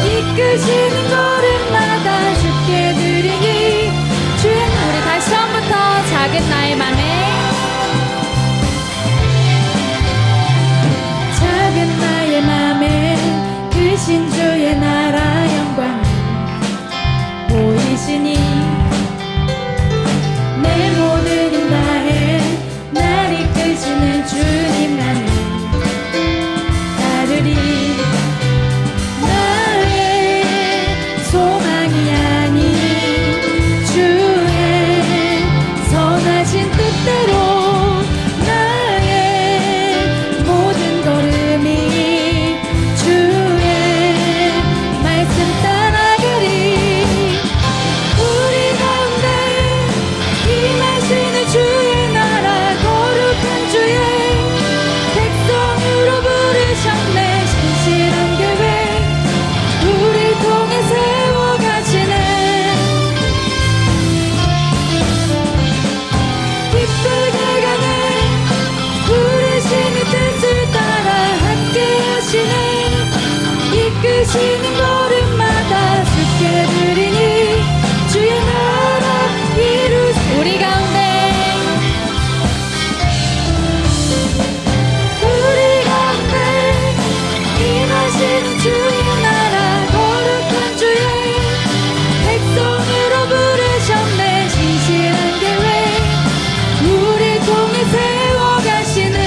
이끄시는 걸음마다 주께 드리니 주의 우리 다시 처음부터 작은 나의 맘에 작은 나의 맘에 크신 주의 나라 영광 보이시니 내 모든 힘 다해 날 이끄시는 주님 나는 따르리 소망이 아닌 주의 선하신 뜻대로 나의 모든 걸음이 주의 말씀 따라가리 우리 가운데 임하시는 주의 나라 거룩한 주의 백성으로 부르셨네 신실한 계획 우리 통해 세워가시네 기쁘게 가네 부르시는 뜻을 따라 함께 하시네 이끄시는 걸음마다 주께 드리니 주의 나라 이루시 우리 가운데 임하시는 주의 나라 거룩한 주의 백성으로 부르셨네 신실한 계획 우리 통해 세워가시네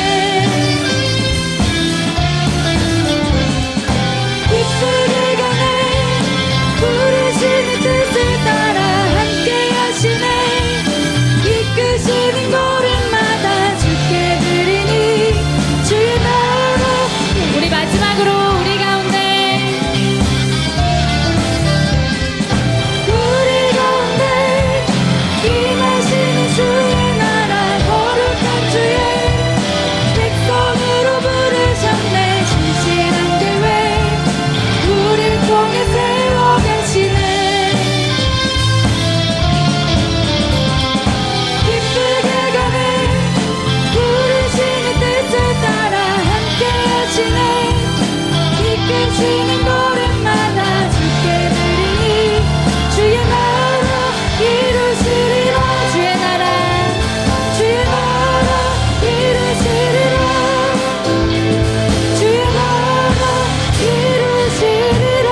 기쁘게 가네 부르시는 뜻을 따라 함께 하시네 이끄시는 걸음마다 주께 드리니 주의 나라 우리 마지막으로 우리 가운데 임하시는 주의 나라 거룩한 주의 백성으로 부르셨네 신실한 계획 우릴 통해 세워가시네 기쁘게 가네 부르시는 뜻을 따라 함께 하시네 이끄시는 걸음마다 주께 드리니 주의 나라 이루시리라 주의 나라 이루시리라 주의 나라 이루시리라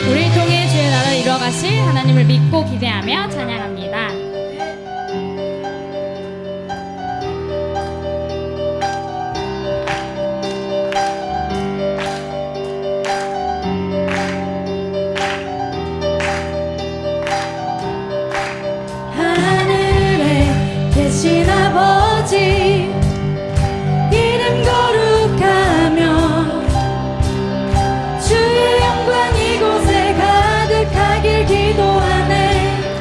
우리를 통해 주의 나라를 이루어가실 하나님을 믿고 기대하며 찬양합니다. 하늘에 계신 아버지 이름 거룩하며 주의 영광 이곳에 가득하길 기도하네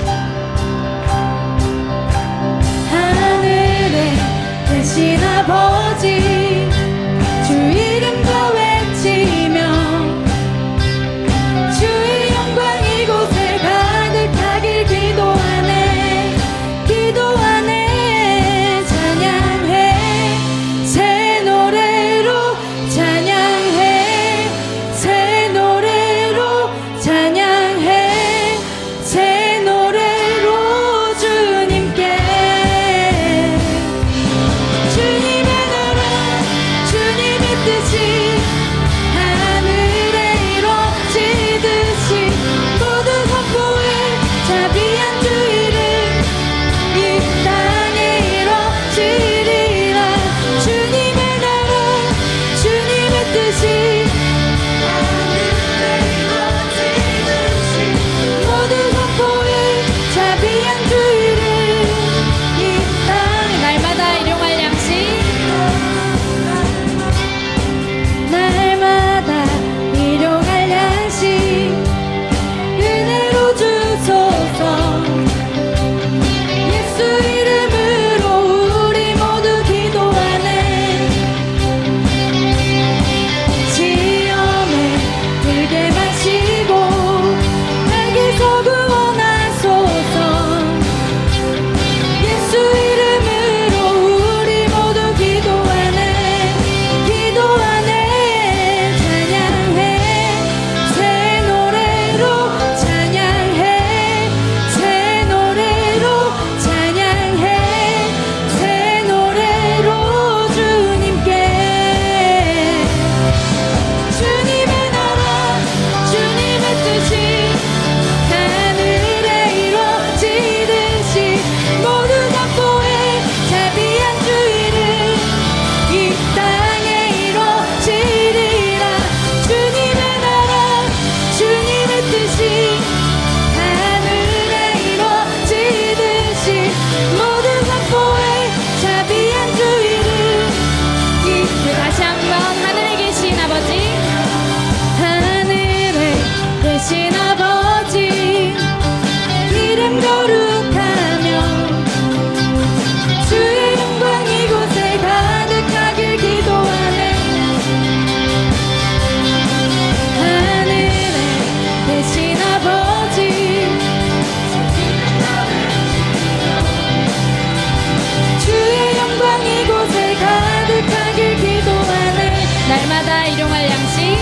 날마다 일용할 양식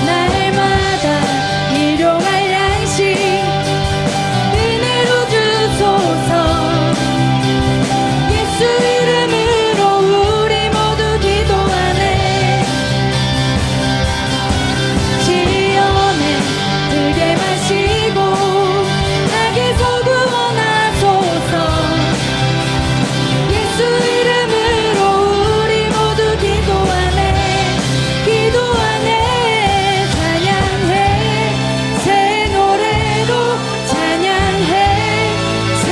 날마다 일용할 양식 은혜로 주소서. 예수 이름으로 우리 모두 기도하네. 시험에 들게 마시고 악에서 구원하소서. 예수 이름으로 우리 모두 기도하네. 기도하네. 찬양해 새 노래로 찬양해 새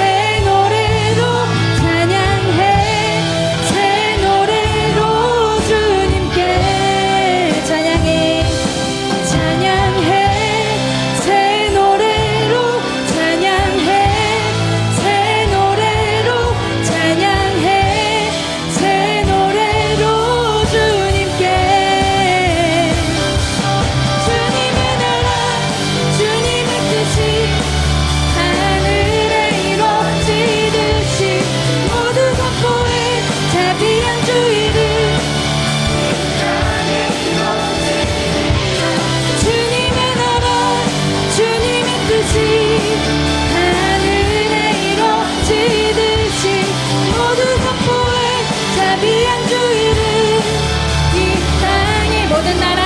노래로 찬양해 새 노래로 주님께 찬양해 찬양해 새 노래로 찬양해 새 노래로 찬양해 새 노래로 주님께. 주님의 나라 주님의 뜻이 하늘에 이루어지듯이 모두 선포해 자비한 주의를. 주님의 나라 주님의 뜻이 하늘에 이루어지듯이 모두 선포해 자비한 주의를. 이 땅의 모든 나라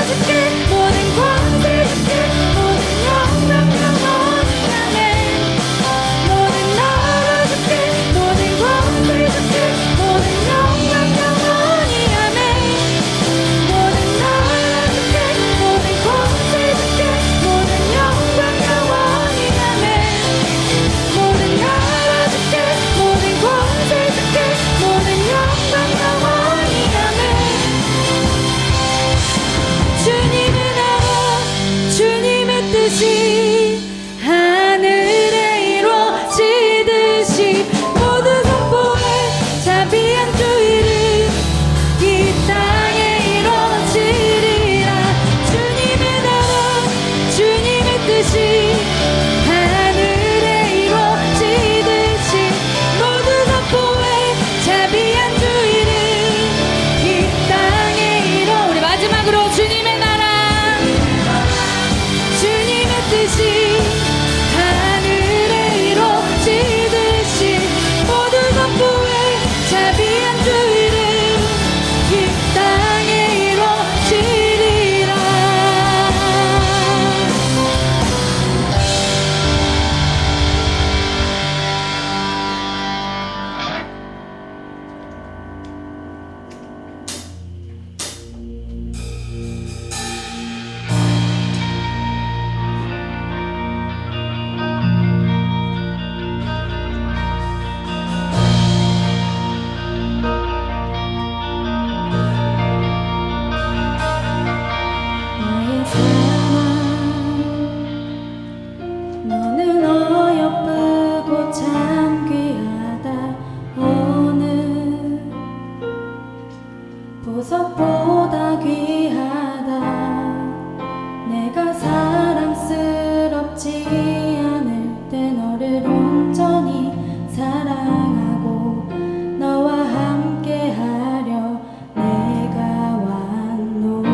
주께 모든 권세 주께 모든 영광 영원히 아멘. 모든 나라 주께 모든 권세 주께 모든 영광 영원히 아멘. 모든 나라 주께 모든 권세 주께 모든 영광 영원히 아멘. 모든 나라 주께 모든 권세 주께 모든 영광 영원히 아멘. 주님의 나라 주님의 뜻이 하늘에 이루어지듯이 모두 선포해 자비한 주의를. 이 땅에 이루어지리라. 주님의 나라 주님의 뜻이 하늘에 이루어지듯이 모두 선포해 자비한 주의를. 이 땅에 이루어. 우리 마지막으로 주님의 나라 주님의 뜻이 하늘에 이루어지듯이 모두 선포해 자비한 주의를. 이 땅에 이루어지리라. 나의 사랑 너는 어여쁘고 참 귀하다. 오늘 보석보다 귀하다. 내가 사랑스럽지 않을 때 너를 온전히 사랑하고 너와 함께하려 내가 왔노라.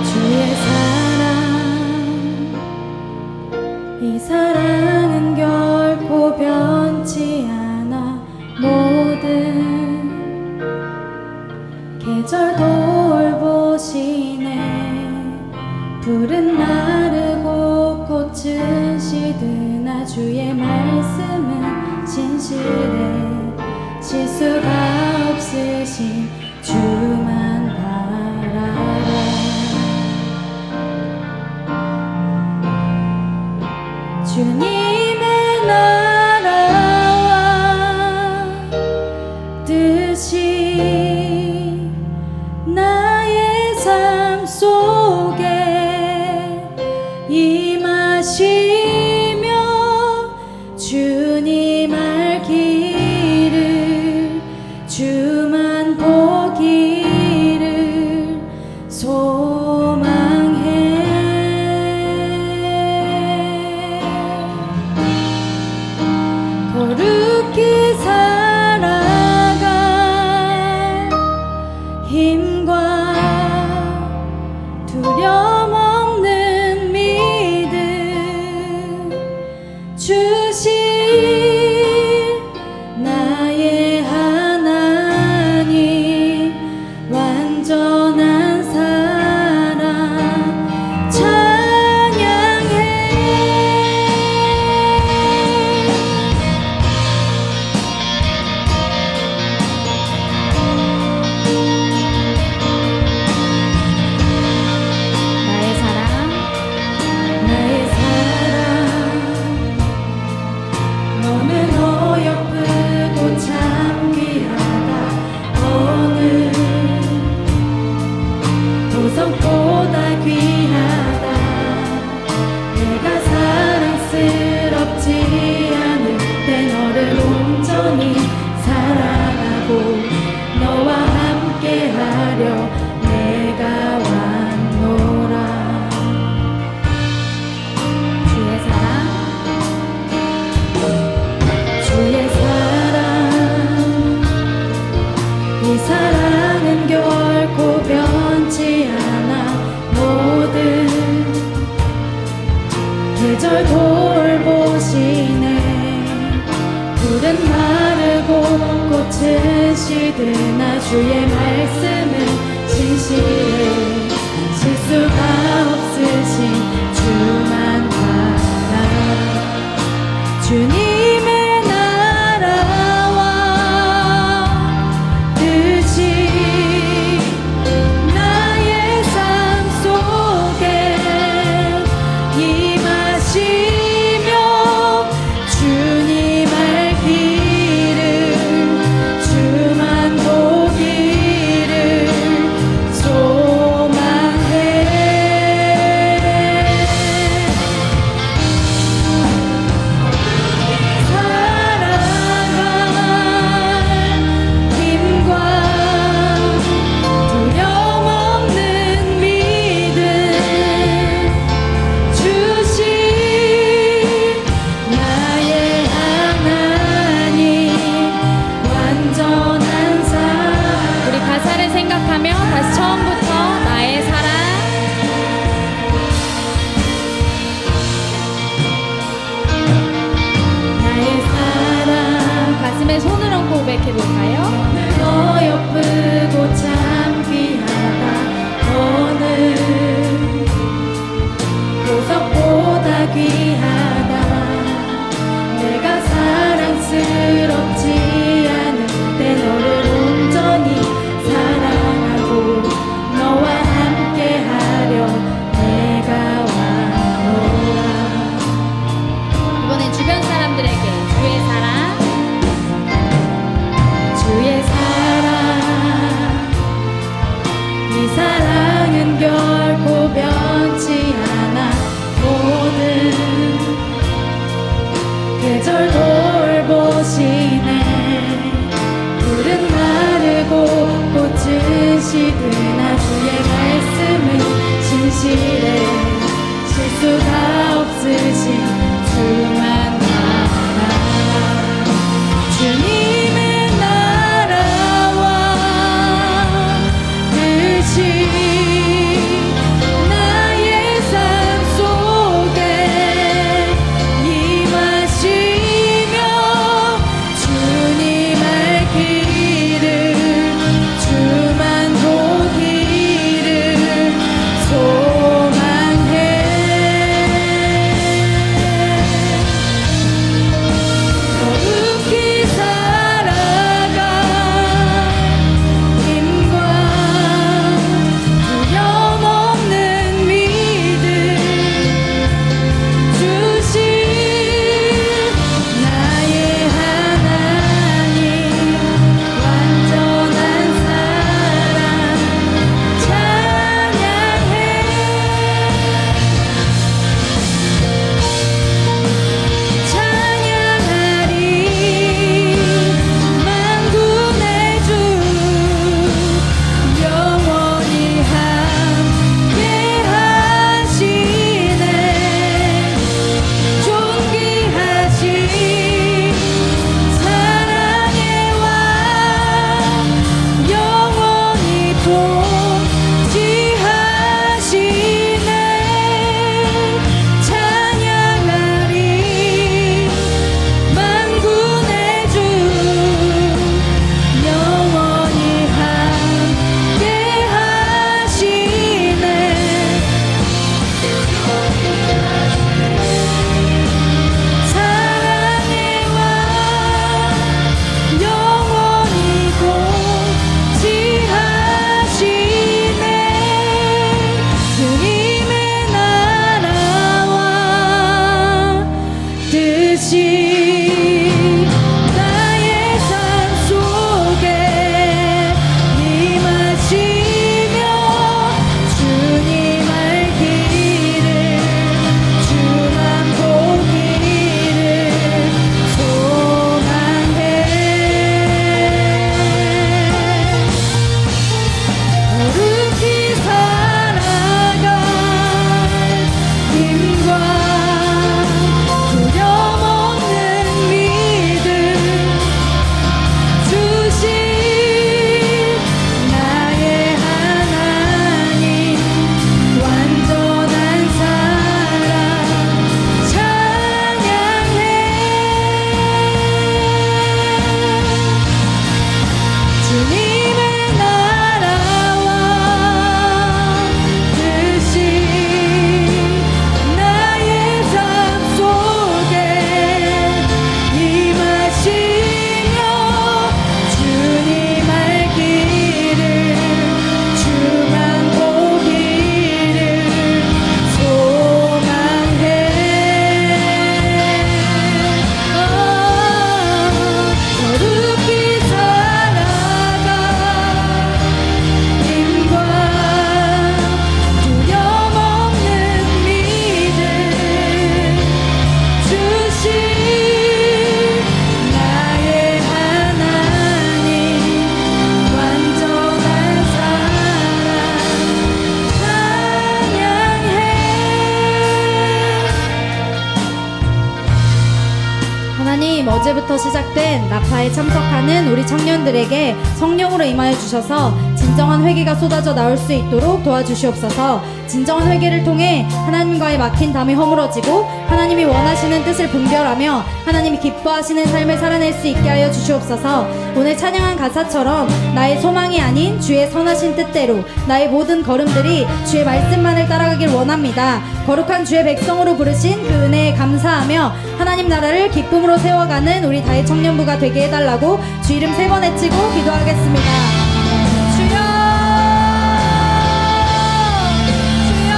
주의 사랑 이 사랑은 결코 변치 않아. 모든 계절 돌보시네. 푸른 마르고 꽃은 시드나 주의 말씀은 진실해. 실수가 없으신 주만 바라라. 주님의 나라와 뜻이 나의 삶 속에 임하시며 주님 알기를 주만 보기를 소망해. 돌보시네. 푸른 마르고 꽃은 시드나 주의 말씀은 진실해. 실수가 없으신 주만 바라. 주님의 나라와 뜻이 나의 삶 속에 임하시며 주님 알 길을 주만 보기를 소망해. 살아갈 힘과 두려움 없는 믿음 주신 나의 하나님 완전한 사랑. 우리 가사를 생각하며 다시 처음부터 나의 사랑. 나의 사랑 가슴에 손을 얹고 고백해볼까요? 어여쁘고 참 귀하다. 너는 보석보다 귀하다. 내가 사랑스럽지 않을 때 너를 온전히 사랑하고 너와 함께하려 내가 왔노라. 이번엔 주변 사람들에게 주의 사랑. 주의 사랑 이 사랑은 결코 변치 않아. 모든 계절 돌보시네. 푸른 마르고 꽃은 시드나 주의 말씀은 진실해. 실수가 없으신 주만 바라. 주님의 나라와 뜻이 나의 삶 속에 임하시며 주님 알 길을 주만 보기를 소망해. 거룩히 살아가 힘과 두려움 없는 믿음 주신 나의 하나님 완전한 사랑 찬양해. 찬양하리 만군의 주 영원히 함께 하시네. 존귀하신 사랑의 왕 영원히 통치하시네. 찬양하리 만군의 주 영원히 함께 하시네. 사랑의 왕 영원히 통치하시네. 주님의 나라와 뜻이 나의 삶 속에 임하시며 주님 알 길을 주만 보기를 소망해. 거룩히 살아갈 힘과 두려움 없는 하나님, 어제부터 시작된 라파에 참석하는 우리 청년들에게 성령으로 임하여 주셔서 진정한 회개가 쏟아져 나올 수 있도록 도와주시옵소서. 진정한 회개를 통해 하나님과의 막힌 담이 허물어지고 하나님이 원하시는 뜻을 분별하며 하나님이 기뻐하시는 삶을 살아낼 수 있게 하여 주시옵소서. 오늘 찬양한 가사처럼 나의 소망이 아닌 주의 선하신 뜻대로 나의 모든 걸음들이 주의 말씀만을 따라가길 원합니다. 거룩한 주의 백성으로 부르신 그 은혜에 감사하며 하나님 나라를 기쁨으로 세워가는 우리 다의 청년부가 되게 해달라고 주 이름 3번 외치고 기도하겠습니다. 주여, 주여,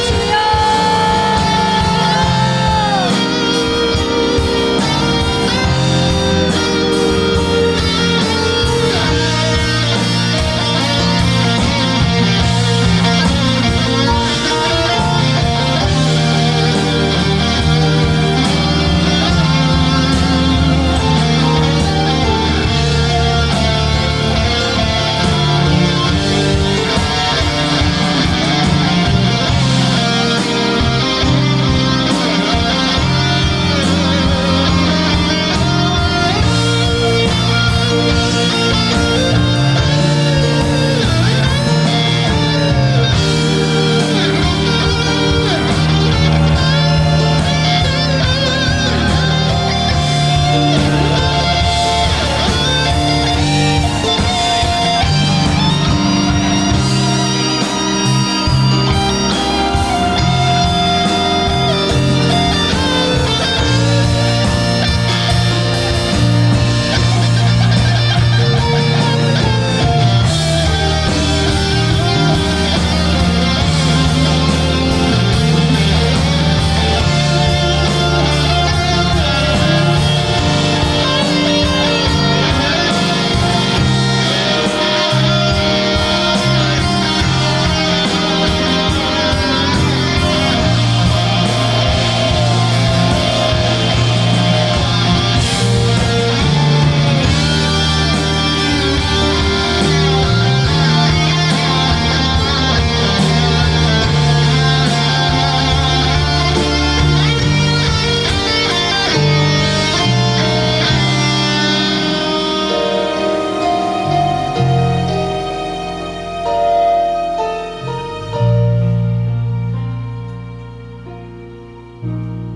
주여.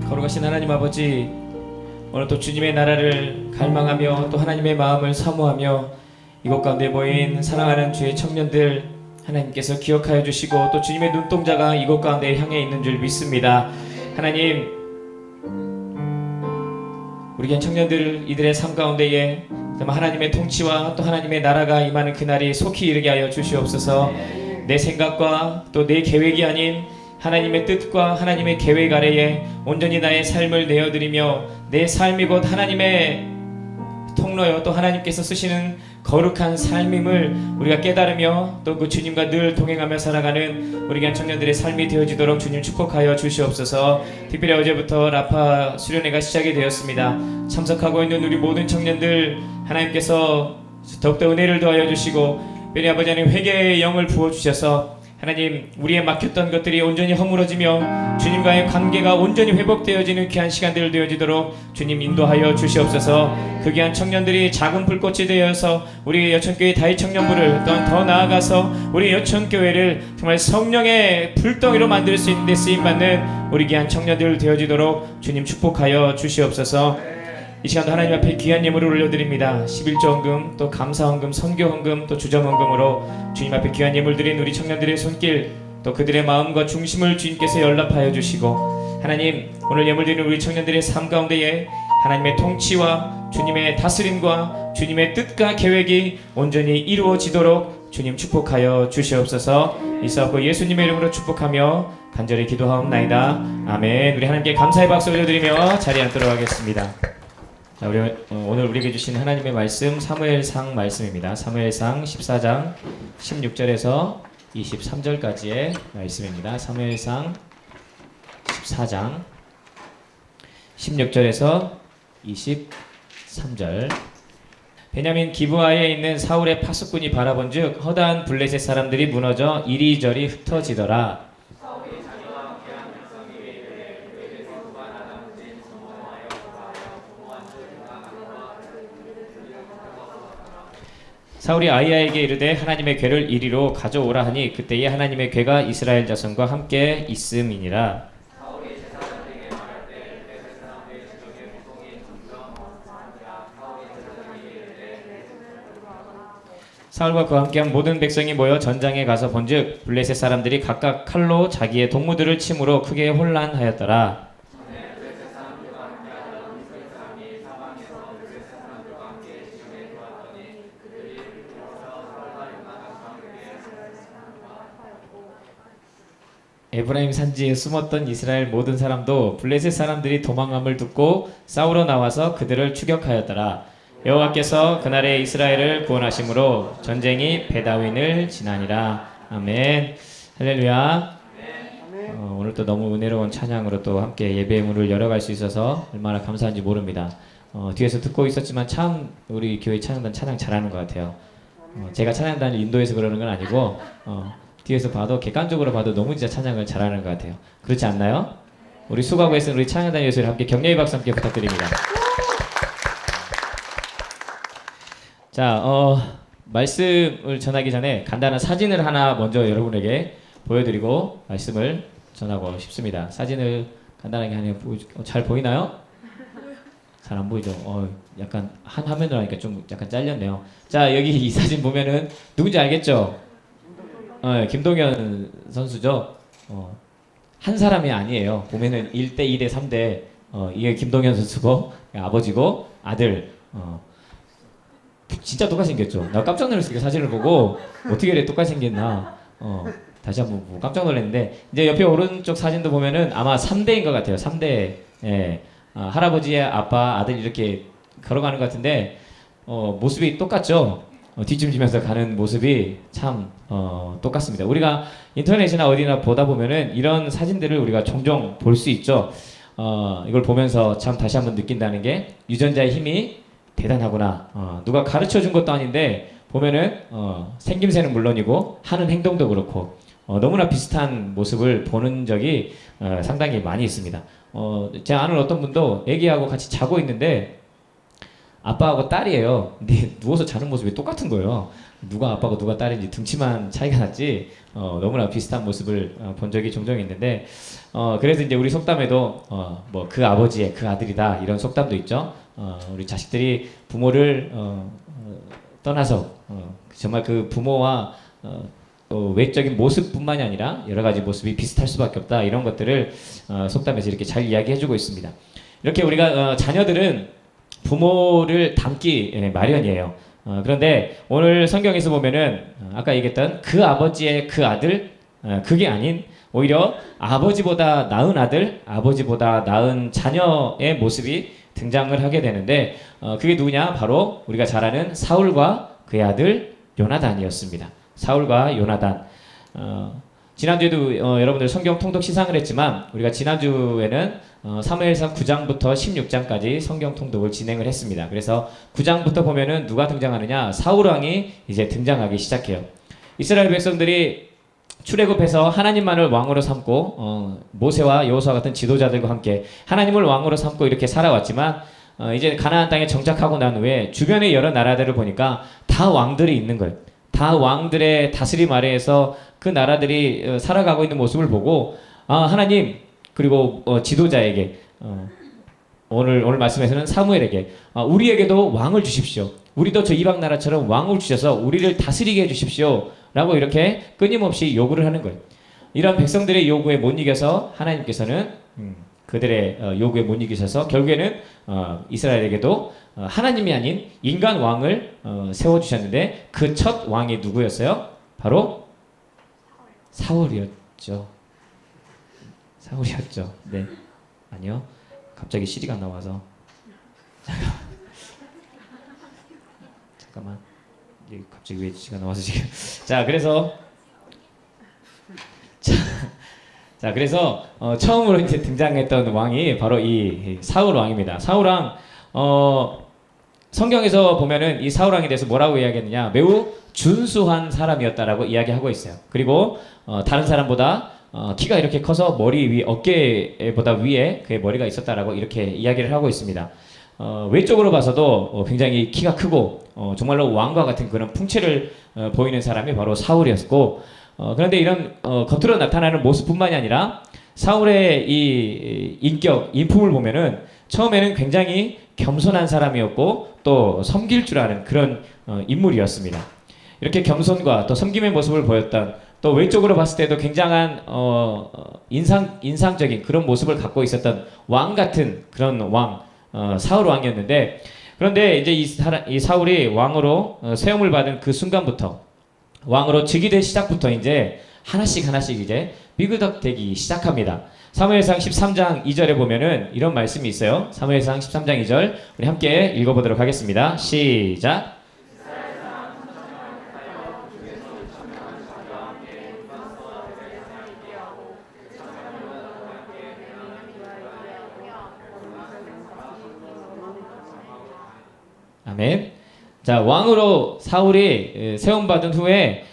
거룩하신 하나님 아버지, 오늘 또 주님의 나라를 갈망하며 또 하나님의 마음을 사모하며 이곳 가운데 모인 사랑하는 주의 청년들 하나님께서 기억하여 주시고 또 주님의 눈동자가 이곳 가운데 향해 있는 줄 믿습니다. 하나님, 우리 교회 청년들 이들의 삶 가운데에 하나님의 통치와 또 하나님의 나라가 임하는 그날이 속히 이르게 하여 주시옵소서. 내 생각과 또 내 계획이 아닌 하나님의 뜻과 하나님의 계획 아래에 온전히 나의 삶을 내어드리며 내 삶이 곧 하나님의 통로요 또 하나님께서 쓰시는 거룩한 삶임을 우리가 깨달으며 또 그 주님과 늘 동행하며 살아가는 우리 교회 청년들의 삶이 되어지도록 주님 축복하여 주시옵소서. 특별히 어제부터 라파 수련회가 시작이 되었습니다. 참석하고 있는 우리 모든 청년들 하나님께서 더욱더 은혜를 더하여 주시고 특별히 아버지 하나님 회개의 영을 부어주셔서 하나님 우리의 막혔던 것들이 온전히 허물어지며 주님과의 관계가 온전히 회복되어지는 귀한 시간들 되어지도록 주님 인도하여 주시옵소서. 그 귀한 청년들이 작은 불꽃이 되어서 우리 여천교회 다윗 청년부를 또한 더 나아가서 우리 여천교회를 정말 성령의 불덩이로 만들 수 있는 데 쓰임받는 우리 귀한 청년들 되어지도록 주님 축복하여 주시옵소서. 이 시간도 하나님 앞에 귀한 예물을 올려드립니다. 11조 헌금, 또 감사 헌금, 선교 헌금, 또 주점 헌금으로 주님 앞에 귀한 예물 드린 우리 청년들의 손길, 또 그들의 마음과 중심을 주님께서 연락하여 주시고 하나님 오늘 예물 드리는 우리 청년들의 삶 가운데에 하나님의 통치와 주님의 다스림과 주님의 뜻과 계획이 온전히 이루어지도록 주님 축복하여 주시옵소서. 이사고 예수님의 이름으로 축복하며 간절히 기도하옵나이다. 아멘. 우리 하나님께 감사의 박수 올려드리며 자리에 앉도록 하겠습니다. 자, 우리 오늘 우리에게 주신 하나님의 말씀 사무엘상 말씀입니다. 사무엘상 14장 16절에서 23절까지의 말씀입니다. 사무엘상 14장 16절에서 23절. 베냐민 기브아에 있는 사울의 파수꾼이 바라본즉 허다한 블레셋 사람들이 무너져 이리저리 흩어지더라. 사울이 아히야에게 이르되 하나님의 궤를 이리로 가져오라 하니 그때에 하나님의 궤가 이스라엘 자손과 함께 있음이니라. 사울과 그와 함께한 모든 백성이 모여 전장에 가서 본즉 블레셋 사람들이 각각 칼로 자기의 동무들을 침으로 크게 혼란하였더라. 에브라임 산지에 숨었던 이스라엘 모든 사람도 블레셋 사람들이 도망함을 듣고 싸우러 나와서 그들을 추격하였더라. 여호와께서 그날에 이스라엘을 구원하심으로 전쟁이 베다윈을 지나니라. 아멘. 할렐루야. 오늘 또 너무 은혜로운 찬양으로 또 함께 예배의 문을 열어갈 수 있어서 얼마나 감사한지 모릅니다. 뒤에서 듣고 있었지만 참 우리 교회 찬양단 찬양 잘하는 것 같아요. 제가 찬양단을 인도해서 그러는 건 아니고 뒤에서 봐도 객관적으로 봐도 너무 진짜 찬양을 잘하는 것 같아요. 그렇지 않나요? 우리 수고하고 있는 우리 찬양단 예수를 함께 격려의 박수 함께 부탁드립니다. 자, 말씀을 전하기 전에 간단한 사진을 하나 먼저 여러분에게 보여드리고 말씀을 전하고 싶습니다. 사진을 간단하게 하나 잘 보이나요? 잘 안 보이죠? 약간 한 화면으로 하니까 좀 약간 잘렸네요. 자, 여기 이 사진 보면은 누군지 알겠죠? 김동현 선수죠. 한 사람이 아니에요. 보면은 1대 2대 3대 이게 김동현 선수고 아버지고 아들. 진짜 똑같이 생겼죠. 나 깜짝 놀랐어요. 그 사진을 보고 어떻게 이래 똑같이 생겼나. 다시 한번 보고 깜짝 놀랐는데 이제 옆에 오른쪽 사진도 보면은 아마 3대인 것 같아요. 3대. 예. 할아버지의 아빠 아들 이렇게 걸어가는 것 같은데 모습이 똑같죠. 뒷짐지면서 가는 모습이 참 똑같습니다. 우리가 인터넷이나 어디나 보다 보면은 이런 사진들을 우리가 종종 볼 수 있죠. 이걸 보면서 참 다시 한번 느낀다는 게 유전자의 힘이 대단하구나. 누가 가르쳐 준 것도 아닌데 보면은 생김새는 물론이고 하는 행동도 그렇고 너무나 비슷한 모습을 보는 적이 상당히 많이 있습니다. 제 아는 어떤 분도 애기하고 같이 자고 있는데 아빠하고 딸이에요. 근데 누워서 자는 모습이 똑같은 거예요. 누가 아빠고 누가 딸인지 등치만 차이가 났지 너무나 비슷한 모습을 본 적이 종종 있는데 그래서 이제 우리 속담에도 뭐 그 아버지의 그 아들이다 이런 속담도 있죠. 우리 자식들이 부모를 떠나서 정말 그 부모와 또 외적인 모습뿐만이 아니라 여러 가지 모습이 비슷할 수밖에 없다 이런 것들을 속담에서 이렇게 잘 이야기해주고 있습니다. 이렇게 우리가 자녀들은 부모를 닮기 마련이에요. 그런데 오늘 성경에서 보면은 아까 얘기했던 그 아버지의 그 아들 그게 아닌 오히려 아버지보다 나은 아들, 아버지보다 나은 자녀의 모습이 등장을 하게 되는데 그게 누구냐? 바로 우리가 잘 아는 사울과 그의 아들 요나단이었습니다. 사울과 요나단. 지난주에도 여러분들 성경 통독 시상을 했지만 우리가 지난주에는 사무엘상 9장부터 16장까지 성경 통독을 진행을 했습니다. 그래서 9장부터 보면은 누가 등장하느냐? 사울 왕이 이제 등장하기 시작해요. 이스라엘 백성들이 출애굽해서 하나님만을 왕으로 삼고 모세와 여호수아 같은 지도자들과 함께 하나님을 왕으로 삼고 이렇게 살아왔지만 이제 가나안 땅에 정착하고 난 후에 주변의 여러 나라들을 보니까 다 왕들이 있는 거예요. 다 왕들의 다스림 아래에서 그 나라들이 살아가고 있는 모습을 보고 하나님 그리고 지도자에게 오늘 말씀에서는 사무엘에게 우리에게도 왕을 주십시오. 우리도 저 이방 나라처럼 왕을 주셔서 우리를 다스리게 해주십시오. 라고 이렇게 끊임없이 요구를 하는 거예요. 이런 백성들의 요구에 못 이겨서 하나님께서는 그들의 요구에 못 이기셔서 결국에는 이스라엘에게도 하나님이 아닌 인간 왕을 세워주셨는데 그 첫 왕이 누구였어요? 바로 사울이었죠. 사울이었죠. 네. 아니요. 갑자기 시리가 나와서 잠깐만. 갑자기 왜 시가 나와서 지금 자 그래서 그래서 처음으로 이제 등장했던 왕이 바로 이 사울 왕입니다. 사울 왕 성경에서 보면은 이 사울 왕에 대해서 뭐라고 이야기했느냐 매우 준수한 사람이었다라고 이야기하고 있어요. 그리고 다른 사람보다 키가 이렇게 커서 머리 위 어깨보다 위에 그의 머리가 있었다라고 이렇게 이야기를 하고 있습니다. 외적으로 봐서도 굉장히 키가 크고 정말로 왕과 같은 그런 풍채를 보이는 사람이 바로 사울이었고, 그런데 이런 겉으로 나타나는 모습뿐만이 아니라 사울의 이 인격, 인품을 보면은 처음에는 굉장히 겸손한 사람이었고 또 섬길 줄 아는 그런 인물이었습니다. 이렇게 겸손과 또 섬김의 모습을 보였던, 또 외적으로 봤을 때도 굉장한 인상적인 그런 모습을 갖고 있었던 왕 같은 그런 왕, 사울 왕이었는데, 그런데 이제 이 사울이 왕으로 세움을 받은 그 순간부터, 왕으로 즉위된 시작부터 이제 하나씩 이제 삐그덕대기 시작합니다. 사무엘상 13장 2절에 보면은 이런 말씀이 있어요. 사무엘상 13장 2절 우리 함께 읽어보도록 하겠습니다. 시작. 아멘. 자, 왕으로 사울이 세움받은 후에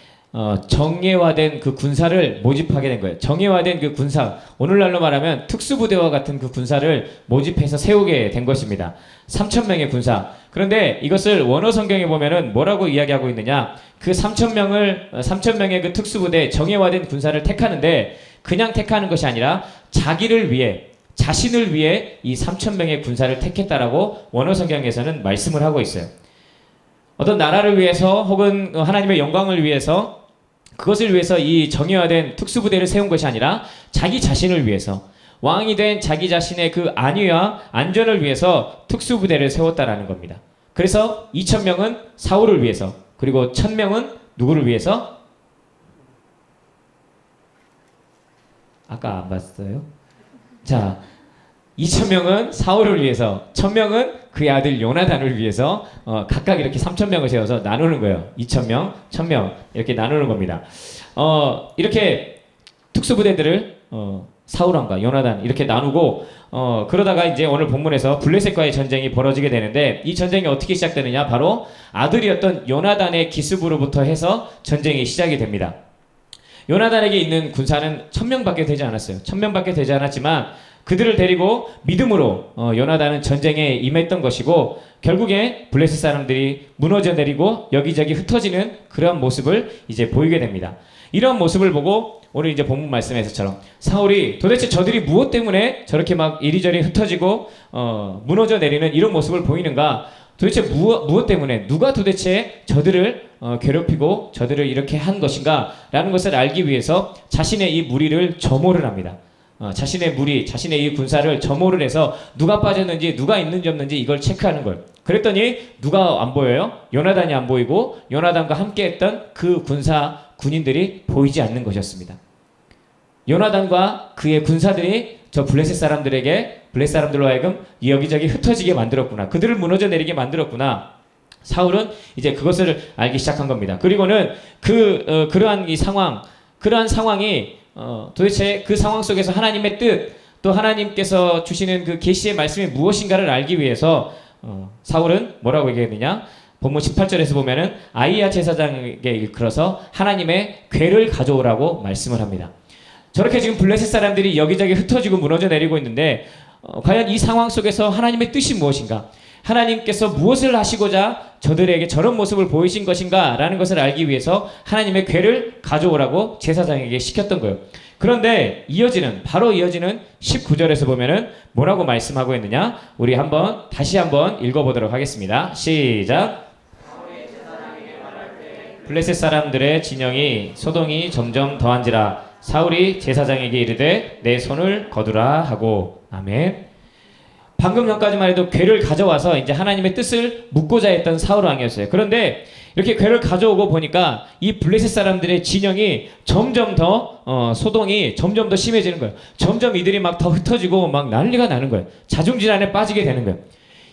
정예화된 그 군사를 모집하게 된 거예요. 정예화된 그 군사, 오늘날로 말하면 특수부대와 같은 그 군사를 모집해서 세우게 된 것입니다. 3,000명의 군사. 그런데 이것을 원어 성경에 보면은 뭐라고 이야기하고 있느냐? 그 3,000명의 그 특수부대, 정예화된 군사를 택하는데 그냥 택하는 것이 아니라 자기를 위해, 자신을 위해 이 3,000명의 군사를 택했다라고 원어 성경에서는 말씀을 하고 있어요. 어떤 나라를 위해서 혹은 하나님의 영광을 위해서, 그것을 위해서 이 정예화된 특수부대를 세운 것이 아니라 자기 자신을 위해서, 왕이 된 자기 자신의 그 안위와 안전을 위해서 특수부대를 세웠다라는 겁니다. 그래서 2,000명은 사울을 위해서, 그리고 1,000명은 누구를 위해서? 아까 안 봤어요? 자, 2,000명은 사울을 위해서, 1,000명은 그의 아들 요나단을 위해서 각각 이렇게 3,000명을 세워서 나누는 거예요. 2,000명, 1,000명 이렇게 나누는 겁니다. 이렇게 특수부대들을 사울왕과 요나단 이렇게 나누고, 그러다가 이제 오늘 본문에서 블레셋과의 전쟁이 벌어지게 되는데, 이 전쟁이 어떻게 시작되느냐? 바로 아들이었던 요나단의 기습으로부터 해서 전쟁이 시작이 됩니다. 요나단에게 있는 군사는 1,000명밖에 되지 않았어요. 1,000명밖에 되지 않았지만 그들을 데리고 믿음으로 요나단은 전쟁에 임했던 것이고, 결국에 블레셋 사람들이 무너져 내리고 여기저기 흩어지는 그러한 모습을 이제 보이게 됩니다. 이런 모습을 보고 오늘 이제 본문 말씀에서처럼 사울이 도대체 저들이 무엇 때문에 저렇게 막 이리저리 흩어지고 무너져 내리는 이런 모습을 보이는가? 도대체 무엇 때문에, 누가 도대체 저들을 괴롭히고 저들을 이렇게 한 것인가? 라는 것을 알기 위해서 자신의 이 무리를 점호를 합니다. 자신의 무리, 자신의 이 군사를 점호를 해서 누가 빠졌는지, 누가 있는지 없는지 이걸 체크하는 걸. 그랬더니 누가 안 보여요? 요나단이 안 보이고 요나단과 함께 했던 그 군인들이 보이지 않는 것이었습니다. 요나단과 그의 군사들이 저 블레셋 사람들로 하여금 여기저기 흩어지게 만들었구나. 그들을 무너져 내리게 만들었구나. 사울은 이제 그것을 알기 시작한 겁니다. 그리고는 그러한 상황이 도대체 그 상황 속에서 하나님의 뜻, 또 하나님께서 주시는 그 계시의 말씀이 무엇인가를 알기 위해서 사울은 뭐라고 얘기했느냐? 본문 18절에서 보면은 아히야 제사장에게 이끌어서 하나님의 궤를 가져오라고 말씀을 합니다. 저렇게 지금 블레셋 사람들이 여기저기 흩어지고 무너져 내리고 있는데 과연 이 상황 속에서 하나님의 뜻이 무엇인가? 하나님께서 무엇을 하시고자 저들에게 저런 모습을 보이신 것인가? 라는 것을 알기 위해서 하나님의 궤를 가져오라고 제사장에게 시켰던 거예요. 그런데 바로 이어지는 19절에서 보면은 뭐라고 말씀하고 있느냐? 우리 다시 한번 읽어보도록 하겠습니다. 시작! 블레셋 사람들의 진영이 소동이 점점 더한지라 사울이 제사장에게 이르되 내 손을 거두라 하고. 아멘. 방금 전까지만 해도 궤를 가져와서 이제 하나님의 뜻을 묻고자 했던 사울 왕이었어요. 그런데 이렇게 궤를 가져오고 보니까 이 블레셋 사람들의 진영이 점점 더 소동이 점점 더 심해지는 거예요. 점점 이들이 막 더 흩어지고 막 난리가 나는 거예요. 자중질환에 빠지게 되는 거예요.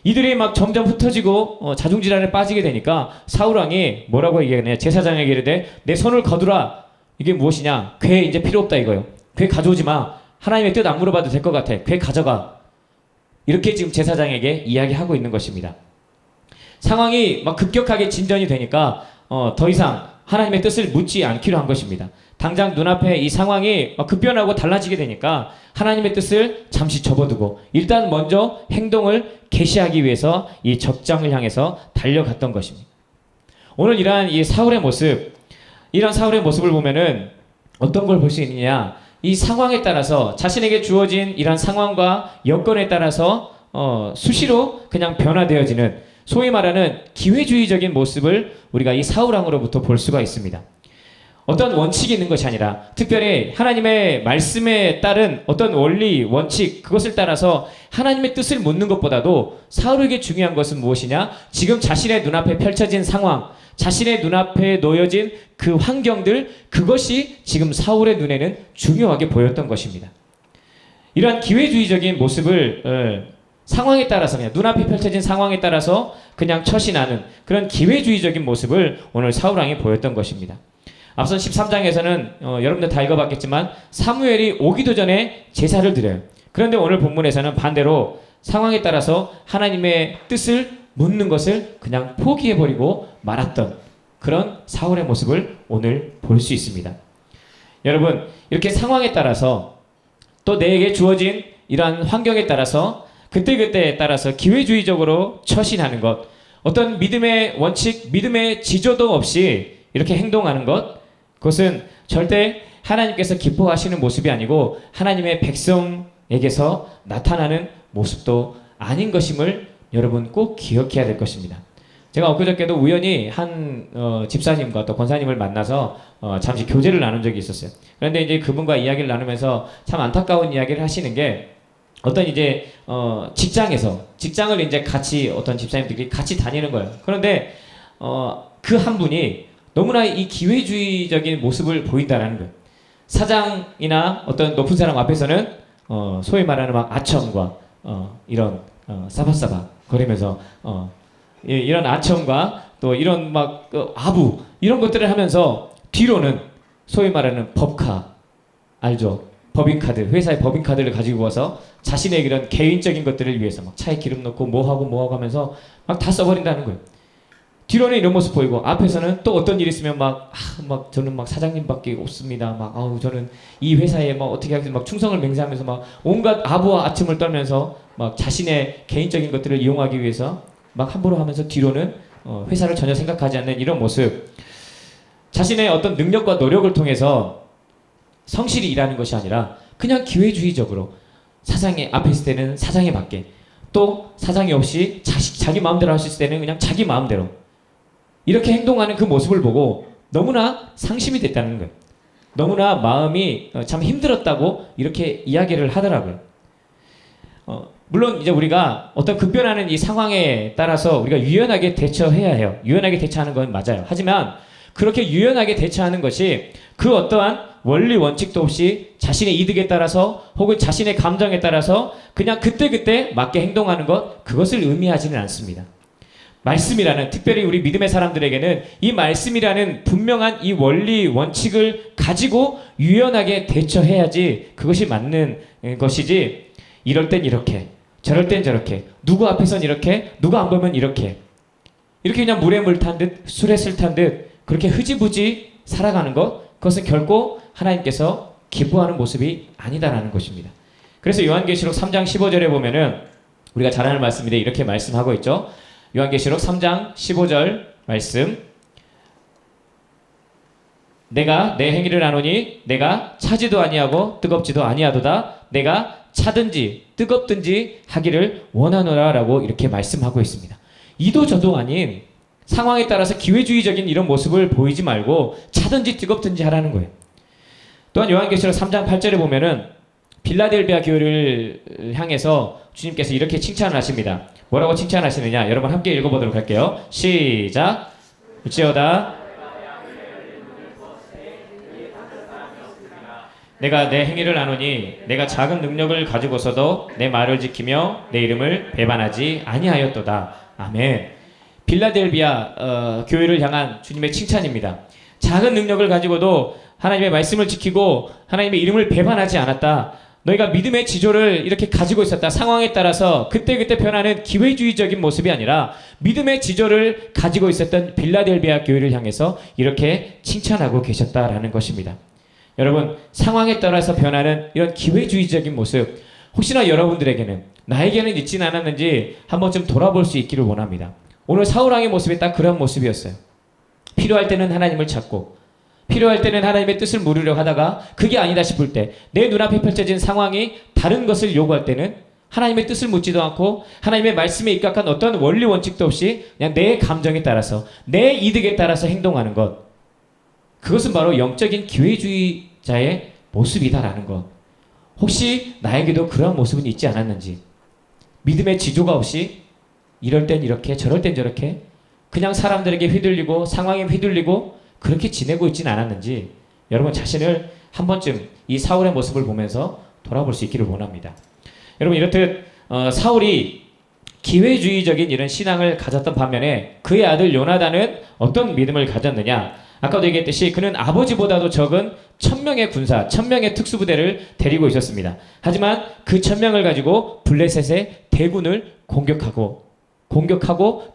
이들이 막 점점 흩어지고 자중질환에 빠지게 되니까 사울 왕이 뭐라고 얘기하느냐? 제사장에게 이르되 내 손을 거두라. 이게 무엇이냐? 궤 이제 필요 없다 이거예요. 궤 가져오지 마. 하나님의 뜻 안 물어봐도 될 것 같아. 궤 가져가. 이렇게 지금 제사장에게 이야기하고 있는 것입니다. 상황이 막 급격하게 진전이 되니까 더 이상 하나님의 뜻을 묻지 않기로 한 것입니다. 당장 눈앞에 이 상황이 급변하고 달라지게 되니까 하나님의 뜻을 잠시 접어두고 일단 먼저 행동을 개시하기 위해서 이 적장을 향해서 달려갔던 것입니다. 오늘 이러한 이 사울의 모습, 이런 사울의 모습을 보면은 어떤 걸 볼 수 있느냐? 이 상황에 따라서 자신에게 주어진 이런 상황과 여건에 따라서 수시로 그냥 변화되어지는 소위 말하는 기회주의적인 모습을 우리가 이 사울 왕으로부터 볼 수가 있습니다. 어떤 원칙이 있는 것이 아니라 특별히 하나님의 말씀에 따른 어떤 원리, 원칙 그것을 따라서 하나님의 뜻을 묻는 것보다도 사울에게 중요한 것은 무엇이냐? 지금 자신의 눈앞에 펼쳐진 상황, 자신의 눈앞에 놓여진 그 환경들, 그것이 지금 사울의 눈에는 중요하게 보였던 것입니다. 이러한 기회주의적인 모습을 상황에 따라서 그냥 눈앞에 펼쳐진 상황에 따라서 그냥 처신하는 그런 기회주의적인 모습을 오늘 사울 왕이 보였던 것입니다. 앞선 13장에서는 여러분들 다 읽어봤겠지만 사무엘이 오기도 전에 제사를 드려요. 그런데 오늘 본문에서는 반대로 상황에 따라서 하나님의 뜻을 묻는 것을 그냥 포기해버리고 말았던 그런 사울의 모습을 오늘 볼 수 있습니다. 여러분, 이렇게 상황에 따라서 또 내게 주어진 이러한 환경에 따라서 그때그때에 따라서 기회주의적으로 처신하는 것, 어떤 믿음의 원칙, 믿음의 지조도 없이 이렇게 행동하는 것, 그것은 절대 하나님께서 기뻐하시는 모습이 아니고 하나님의 백성에게서 나타나는 모습도 아닌 것임을 여러분 꼭 기억해야 될 것입니다. 제가 엊그저께도 우연히 한 집사님과 또 권사님을 만나서 잠시 교제를 나눈 적이 있었어요. 그런데 이제 그분과 이야기를 나누면서 참 안타까운 이야기를 하시는 게 어떤 이제 직장을 이제 같이 어떤 집사님들이 같이 다니는 거예요. 그런데 그 한 분이 너무나 이 기회주의적인 모습을 보인다라는 거예요. 사장이나 어떤 높은 사람 앞에서는 소위 말하는 막 아첨과 이런 싸바싸바 거리면서 이런 아첨과 또 이런 막 아부 이런 것들을 하면서 뒤로는 소위 말하는 법카 알죠? 법인카드, 회사의 법인카드를 가지고 와서 자신의 이런 개인적인 것들을 위해서 막 차에 기름 넣고 뭐하고 하면서 막 다 써버린다는 거예요. 뒤로는 이런 모습 보이고 앞에서는 또 어떤 일이 있으면 막 저는 막 사장님밖에 없습니다. 저는 이 회사에 막 어떻게 하겠습니까? 막 충성을 맹세하면서 막 온갖 아부와 아첨을 떨면서 막 자신의 개인적인 것들을 이용하기 위해서 막 함부로 하면서 뒤로는 회사를 전혀 생각하지 않는 이런 모습. 자신의 어떤 능력과 노력을 통해서 성실히 일하는 것이 아니라 그냥 기회주의적으로 사장이 앞에 있을 때는 사장에 맞게, 또 사장이 없이 자기 마음대로 하실 때는 그냥 자기 마음대로 이렇게 행동하는 그 모습을 보고 너무나 상심이 됐다는 거예요. 너무나 마음이 참 힘들었다고 이렇게 이야기를 하더라고요. 물론 이제 우리가 어떤 급변하는 이 상황에 따라서 우리가 유연하게 대처해야 해요. 유연하게 대처하는 건 맞아요. 하지만 그렇게 유연하게 대처하는 것이 그 어떠한 원리 원칙도 없이 자신의 이득에 따라서 혹은 자신의 감정에 따라서 그냥 그때그때 맞게 행동하는 것, 그것을 의미하지는 않습니다. 말씀이라는, 특별히 우리 믿음의 사람들에게는 이 말씀이라는 분명한 이 원리 원칙을 가지고 유연하게 대처해야지 그것이 맞는 것이지, 이럴 땐 이렇게 저럴 땐 저렇게, 누구 앞에선 이렇게 누가 안 보면 이렇게 그냥 물에 물 탄 듯 술에 술 탄 듯 그렇게 흐지부지 살아가는 것, 그것은 결코 하나님께서 기뻐하는 모습이 아니다라는 것입니다. 그래서 요한계시록 3장 15절에 보면은 우리가 잘 아는 말씀인데 이렇게 말씀하고 있죠. 요한계시록 3장 15절 말씀, 내가 내 행위를 아노니 내가 차지도 아니하고 뜨겁지도 아니하도다. 내가 차든지 뜨겁든지 하기를 원하노라 라고 이렇게 말씀하고 있습니다. 이도 저도 아닌 상황에 따라서 기회주의적인 이런 모습을 보이지 말고 차든지 뜨겁든지 하라는 거예요. 또한 요한계시록 3장 8절에 보면은 빌라델비아 교회를 향해서 주님께서 이렇게 칭찬을 하십니다. 뭐라고 칭찬하시느냐? 여러분 함께 읽어보도록 할게요. 시작. 일지어다 내가 내 행위를 아노니 내가 작은 능력을 가지고서도 내 말을 지키며 내 이름을 배반하지 아니하였도다. 아멘. 빌라델비아 교회를 향한 주님의 칭찬입니다. 작은 능력을 가지고도 하나님의 말씀을 지키고 하나님의 이름을 배반하지 않았다. 너희가 믿음의 지조를 이렇게 가지고 있었다. 상황에 따라서 그때그때 변하는 기회주의적인 모습이 아니라 믿음의 지조를 가지고 있었던 빌라델비아 교회를 향해서 이렇게 칭찬하고 계셨다라는 것입니다. 여러분, 상황에 따라서 변하는 이런 기회주의적인 모습, 혹시나 여러분들에게는 나에게는 있지는 않았는지 한번 좀 돌아볼 수 있기를 원합니다. 오늘 사울왕의 모습이 딱 그런 모습이었어요. 필요할 때는 하나님을 찾고 필요할 때는 하나님의 뜻을 물으려 하다가 그게 아니다 싶을 때 내 눈앞에 펼쳐진 상황이 다른 것을 요구할 때는 하나님의 뜻을 묻지도 않고 하나님의 말씀에 입각한 어떤 원리 원칙도 없이 그냥 내 감정에 따라서 내 이득에 따라서 행동하는 것, 그것은 바로 영적인 기회주의자의 모습이다라는 것. 혹시 나에게도 그러한 모습은 있지 않았는지, 믿음의 지조가 없이 이럴 땐 이렇게 저럴 땐 저렇게 그냥 사람들에게 휘둘리고 상황에 휘둘리고 그렇게 지내고 있지는 않았는지 여러분 자신을 한 번쯤 이 사울의 모습을 보면서 돌아볼 수 있기를 원합니다. 여러분 이렇듯 사울이 기회주의적인 이런 신앙을 가졌던 반면에 그의 아들 요나단은 어떤 믿음을 가졌느냐? 아까도 얘기했듯이 그는 아버지보다도 적은 1000명의 군사, 1000명의 특수부대를 데리고 있었습니다. 하지만 그 1000명을 가지고 블레셋의 대군을 공격하고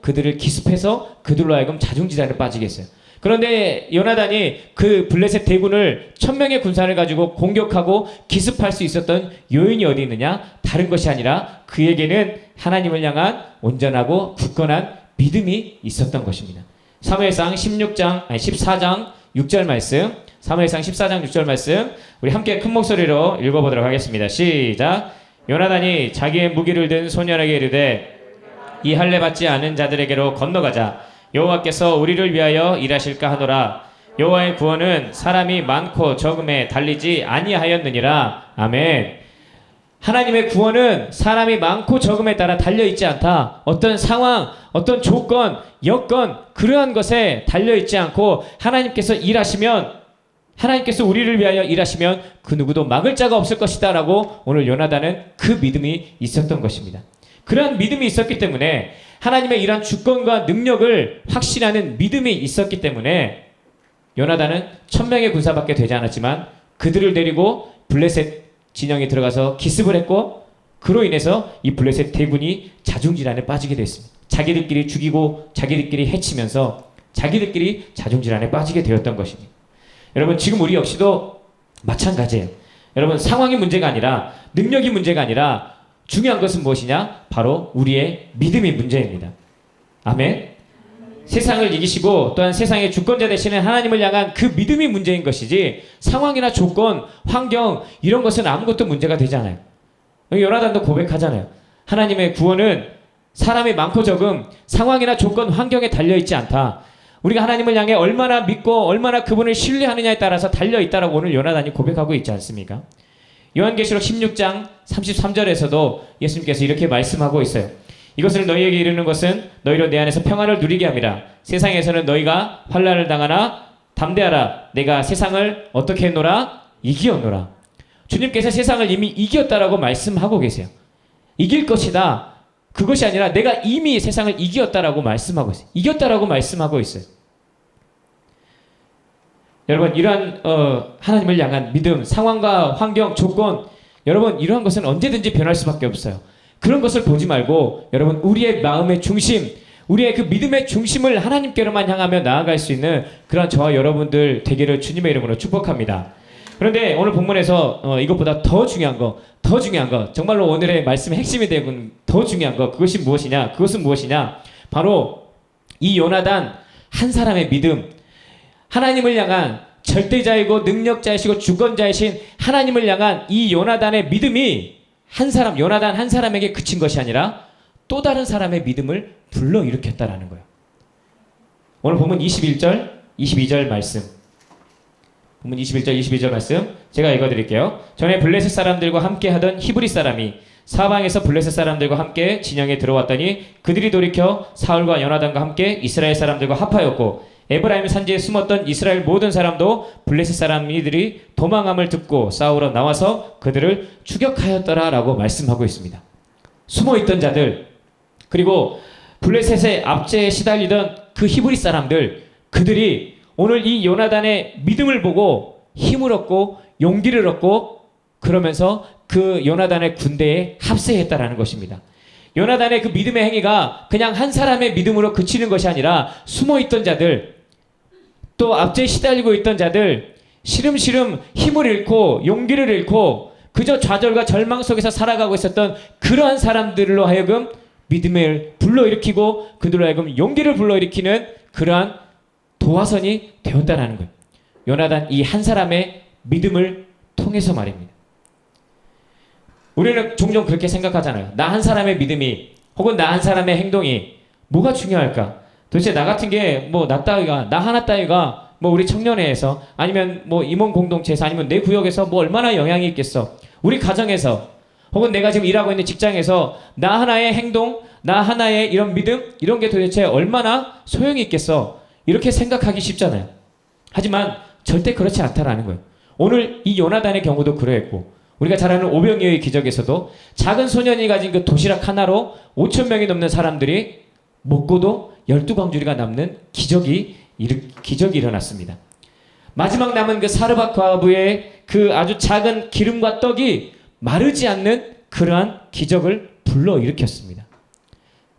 그들을 기습해서 그들로 하여금 자중지단에 빠지게 했어요. 그런데 요나단이 그 블레셋 대군을 1000명의 군사를 가지고 공격하고 기습할 수 있었던 요인이 어디 있느냐? 다른 것이 아니라 그에게는 하나님을 향한 온전하고 굳건한 믿음이 있었던 것입니다. 사무엘상 14장 6절 말씀, 사무엘상 14장 6절 말씀 우리 함께 큰 목소리로 읽어보도록 하겠습니다. 시작. 요나단이 자기의 무기를 든 소년에게 이르되 이 할례 받지 않은 자들에게로 건너가자. 여호와께서 우리를 위하여 일하실까 하노라. 여호와의 구원은 사람이 많고 적음에 달리지 아니하였느니라. 아멘. 하나님의 구원은 사람이 많고 적음에 따라 달려있지 않다. 어떤 상황, 어떤 조건, 여건 그러한 것에 달려있지 않고 하나님께서 우리를 위하여 일하시면 그 누구도 막을 자가 없을 것이다 라고 오늘 요나단은 그 믿음이 있었던 것입니다. 그러한 믿음이 있었기 때문에 하나님의 이러한 주권과 능력을 확신하는 믿음이 있었기 때문에 요나단은 1000명의 군사밖에 되지 않았지만 그들을 데리고 블레셋 진영에 들어가서 기습을 했고 그로 인해서 이 블레셋 대군이 자중질환에 빠지게 됐습니다. 자기들끼리 죽이고 자기들끼리 해치면서 자기들끼리 자중질환에 빠지게 되었던 것입니다. 여러분 지금 우리 역시도 마찬가지예요. 여러분 상황이 문제가 아니라 능력이 문제가 아니라 중요한 것은 무엇이냐? 바로 우리의 믿음이 문제입니다. 아멘. 세상을 이기시고 또한 세상의 주권자 되시는 하나님을 향한 그 믿음이 문제인 것이지 상황이나 조건, 환경 이런 것은 아무것도 문제가 되지 않아요. 요나단도 고백하잖아요. 하나님의 구원은 사람이 많고 적음, 상황이나 조건, 환경에 달려있지 않다. 우리가 하나님을 향해 얼마나 믿고 얼마나 그분을 신뢰하느냐에 따라서 달려있다라고 오늘 요나단이 고백하고 있지 않습니까? 요한계시록 16장 33절에서도 예수님께서 이렇게 말씀하고 있어요. 이것을 너희에게 이르는 것은 너희로 내 안에서 평안을 누리게 함이라. 세상에서는 너희가 환난을 당하나 담대하라. 내가 세상을 어떻게 했노라? 이기었노라. 주님께서 세상을 이미 이겼다라고 말씀하고 계세요. 이길 것이다. 그것이 아니라 내가 이미 세상을 이겼다라고 말씀하고 있어요. 이겼다라고 말씀하고 있어요. 여러분 이러한 하나님을 향한 믿음, 상황과 환경, 조건 여러분 이러한 것은 언제든지 변할 수밖에 없어요. 그런 것을 보지 말고 여러분 우리의 마음의 중심, 우리의 그 믿음의 중심을 하나님께로만 향하며 나아갈 수 있는 그런 저와 여러분들 되기를 주님의 이름으로 축복합니다. 그런데 오늘 본문에서 이것보다 더 중요한 거 정말로 오늘의 말씀의 핵심이 되고 더 중요한 거 그것은 무엇이냐? 바로 이 요나단 한 사람의 믿음, 하나님을 향한 절대자이고 능력자이시고 주권자이신 하나님을 향한 이 요나단의 믿음이 요나단 한 사람에게 그친 것이 아니라 또 다른 사람의 믿음을 불러일으켰다라는 거예요. 오늘 본문 21절, 22절 말씀. 본문 21절, 22절 말씀 제가 읽어드릴게요. 전에 블레셋 사람들과 함께 하던 히브리 사람이 사방에서 블레셋 사람들과 함께 진영에 들어왔더니 그들이 돌이켜 사울과 요나단과 함께 이스라엘 사람들과 합하였고 에브라임 산지에 숨었던 이스라엘 모든 사람도 블레셋 사람이들이 도망함을 듣고 싸우러 나와서 그들을 추격하였더라 라고 말씀하고 있습니다. 숨어있던 자들 그리고 블레셋의 압제에 시달리던 그 히브리 사람들 그들이 오늘 이 요나단의 믿음을 보고 힘을 얻고 용기를 얻고 그러면서 그 요나단의 군대에 합세했다라는 것입니다. 요나단의 그 믿음의 행위가 그냥 한 사람의 믿음으로 그치는 것이 아니라 숨어있던 자들 또 압제에 시달리고 있던 자들 시름시름 힘을 잃고 용기를 잃고 그저 좌절과 절망 속에서 살아가고 있었던 그러한 사람들로 하여금 믿음을 불러일으키고 그들로 하여금 용기를 불러일으키는 그러한 도화선이 되었다라는 거예요. 요나단 이 한 사람의 믿음을 통해서 말입니다. 우리는 종종 그렇게 생각하잖아요. 나 한 사람의 믿음이 혹은 나 한 사람의 행동이 뭐가 중요할까? 도대체 나 같은 게 뭐 나 따위가 나 하나 따위가 뭐 우리 청년회에서 아니면 뭐 임원 공동체에서 아니면 내 구역에서 뭐 얼마나 영향이 있겠어? 우리 가정에서 혹은 내가 지금 일하고 있는 직장에서 나 하나의 행동, 나 하나의 이런 믿음 이런 게 도대체 얼마나 소용이 있겠어? 이렇게 생각하기 쉽잖아요. 하지만 절대 그렇지 않다라는 거예요. 오늘 이 요나단의 경우도 그러했고 우리가 잘 아는 오병이어의 기적에서도 작은 소년이 가진 그 도시락 하나로 5,000명이 넘는 사람들이 먹고도 12광주리가 남는 기적이 일어났습니다. 마지막 남은 그 사르밧 과부의 그 아주 작은 기름과 떡이 마르지 않는 그러한 기적을 불러일으켰습니다.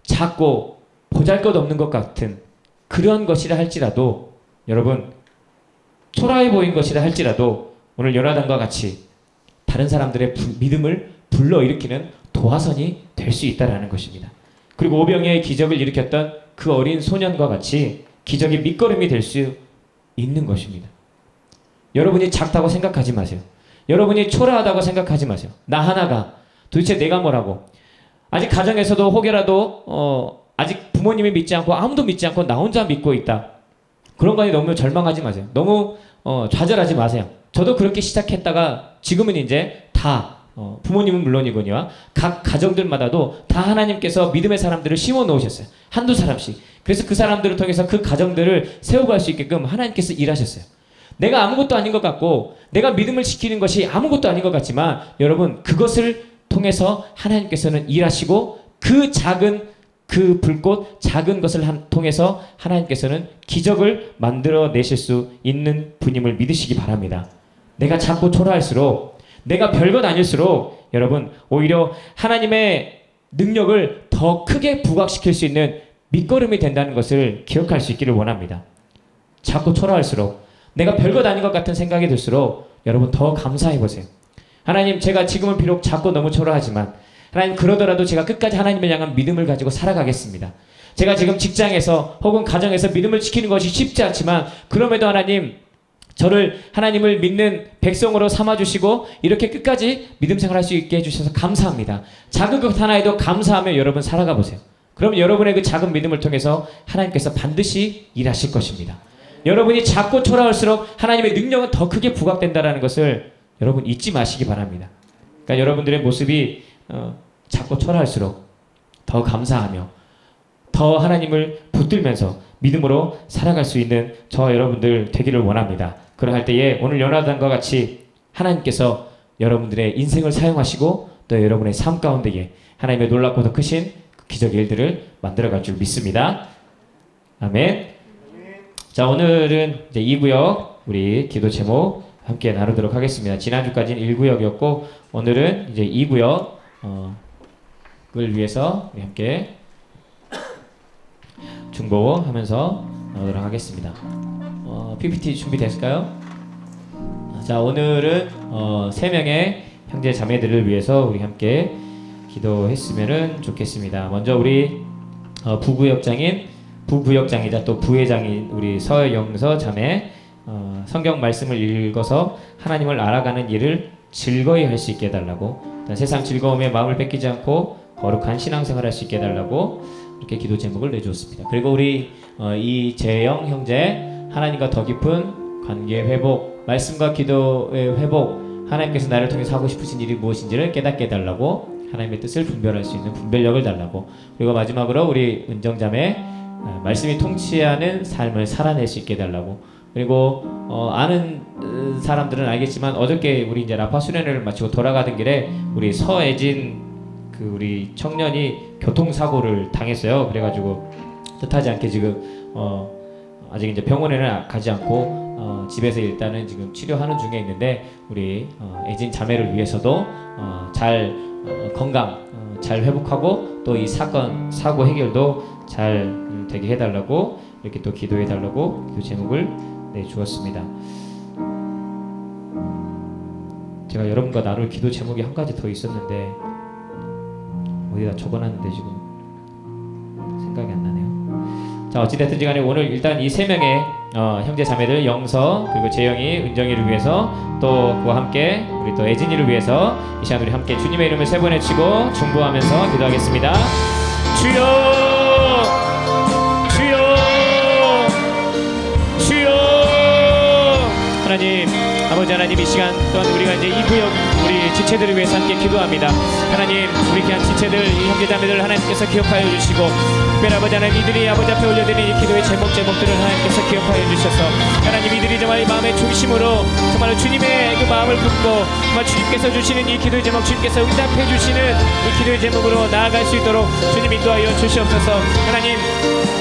작고 보잘것없는 것 같은 그러한 것이라 할지라도 여러분 초라해 보인 것이라 할지라도 오늘 요나단과 같이 다른 사람들의 믿음을 불러일으키는 도화선이 될 수 있다는 것입니다. 그리고 오병이어의 기적을 일으켰던 그 어린 소년과 같이 기적의 밑거름이 될 수 있는 것입니다. 여러분이 작다고 생각하지 마세요. 여러분이 초라하다고 생각하지 마세요. 나 하나가 도대체 내가 뭐라고. 아직 가정에서도 혹여라도 아직 부모님이 믿지 않고 아무도 믿지 않고 나 혼자 믿고 있다. 그런 거에 너무 절망하지 마세요. 너무 좌절하지 마세요. 저도 그렇게 시작했다가 지금은 이제 다 부모님은 물론이거니와 각 가정들마다도 다 하나님께서 믿음의 사람들을 심어 놓으셨어요. 한두 사람씩. 그래서 그 사람들을 통해서 그 가정들을 세워갈 수 있게끔 하나님께서 일하셨어요. 내가 아무것도 아닌 것 같고 내가 믿음을 지키는 것이 아무것도 아닌 것 같지만 여러분 그것을 통해서 하나님께서는 일하시고 그 작은 그 불꽃 작은 것을 통해서 하나님께서는 기적을 만들어내실 수 있는 분임을 믿으시기 바랍니다. 내가 작고 초라할수록 내가 별것 아닐수록 여러분 오히려 하나님의 능력을 더 크게 부각시킬 수 있는 밑거름이 된다는 것을 기억할 수 있기를 원합니다. 작고 초라할수록 내가 별것 아닌 것 같은 생각이 들수록 여러분 더 감사해 보세요. 하나님 제가 지금은 비록 작고 너무 초라하지만 하나님 그러더라도 제가 끝까지 하나님을 향한 믿음을 가지고 살아가겠습니다. 제가 지금 직장에서 혹은 가정에서 믿음을 지키는 것이 쉽지 않지만 그럼에도 하나님 저를 하나님을 믿는 백성으로 삼아주시고 이렇게 끝까지 믿음 생활할 수 있게 해주셔서 감사합니다. 작은 것 하나에도 감사하며 여러분 살아가 보세요. 그럼 여러분의 그 작은 믿음을 통해서 하나님께서 반드시 일하실 것입니다. 여러분이 작고 초라할수록 하나님의 능력은 더 크게 부각된다는 것을 여러분 잊지 마시기 바랍니다. 그러니까 여러분들의 모습이 작고 초라할수록 더 감사하며 더 하나님을 붙들면서 믿음으로 살아갈 수 있는 저와 여러분들 되기를 원합니다. 그러할 때에 오늘 요나단과 같이 하나님께서 여러분들의 인생을 사용하시고 또 여러분의 삶 가운데에 하나님의 놀랍고 더 크신 기적의 일들을 만들어갈 줄 믿습니다. 아멘. 자 오늘은 이제 2구역 우리 기도 제목 함께 나누도록 하겠습니다. 지난주까지는 1구역이었고 오늘은 이제 2구역을 위해서 우리 함께 중보하면서 나누도록 하겠습니다. PPT 준비됐을까요? 자 오늘은 3명의 형제 자매들을 위해서 우리 함께 기도했으면 좋겠습니다. 먼저 우리 부부역장이자 또 부회장인 우리 서영서 자매 성경 말씀을 읽어서 하나님을 알아가는 일을 즐거이 할 수 있게 해달라고 세상 즐거움에 마음을 뺏기지 않고 거룩한 신앙생활 할 수 있게 해달라고 이렇게 기도 제목을 내주었습니다. 그리고 우리 이재영 형제 하나님과 더 깊은 관계 회복 말씀과 기도의 회복 하나님께서 나를 통해서 하고 싶으신 일이 무엇인지를 깨닫게 해달라고 하나님의 뜻을 분별할 수 있는 분별력을 달라고 그리고 마지막으로 우리 은정자매 말씀이 통치하는 삶을 살아낼 수 있게 해달라고 그리고 아는 사람들은 알겠지만 어저께 우리 이제 라파 수련회를 마치고 돌아가던 길에 우리 서애진 그 우리 청년이 교통사고를 당했어요. 그래가지고 뜻하지 않게 지금 아직 이제 병원에는 가지 않고 집에서 일단은 지금 치료하는 중에 있는데 우리 애진 자매를 위해서도 잘 건강 잘 회복하고 또 이 사고 해결도 잘 되게 해달라고 이렇게 또 기도해달라고 그 제목을 내주었습니다. 제가 여러분과 나눌 기도 제목이 한 가지 더 있었는데 어디다 적어놨는데 지금 생각이 안 나네요. 자, 어찌됐든지 간에 오늘 일단 이 세 명의 형제 자매들 영서 그리고 재영이, 은정이를 위해서 또 그와 함께 우리 또 애진이를 위해서 이 시간 우리 함께 주님의 이름을 세 번 외치고 중보하면서 기도하겠습니다. 주여, 주여, 주여. 하나님, 아버지 하나님, 이 시간 또한 우리가 이제 이 구역 우리 지체들을 위해서 함께 기도합니다. 하나님, 우리 귀한 지체들, 이 형제자매들 하나님께서 기억하여 주시고, 특별히 아버지 하나님, 이들이 아버지 앞에 올려드린 이 기도의 제목들을 하나님께서 기억하여 주셔서 하나님, 이들이 정말 이 마음의 중심으로 정말 주님의 그 마음을 품고 정말 주님께서 주시는 이 기도의 제목, 주님께서 응답해 주시는 이 기도의 제목으로 나아갈 수 있도록 주님 인도하여 주시옵소서. 하나님,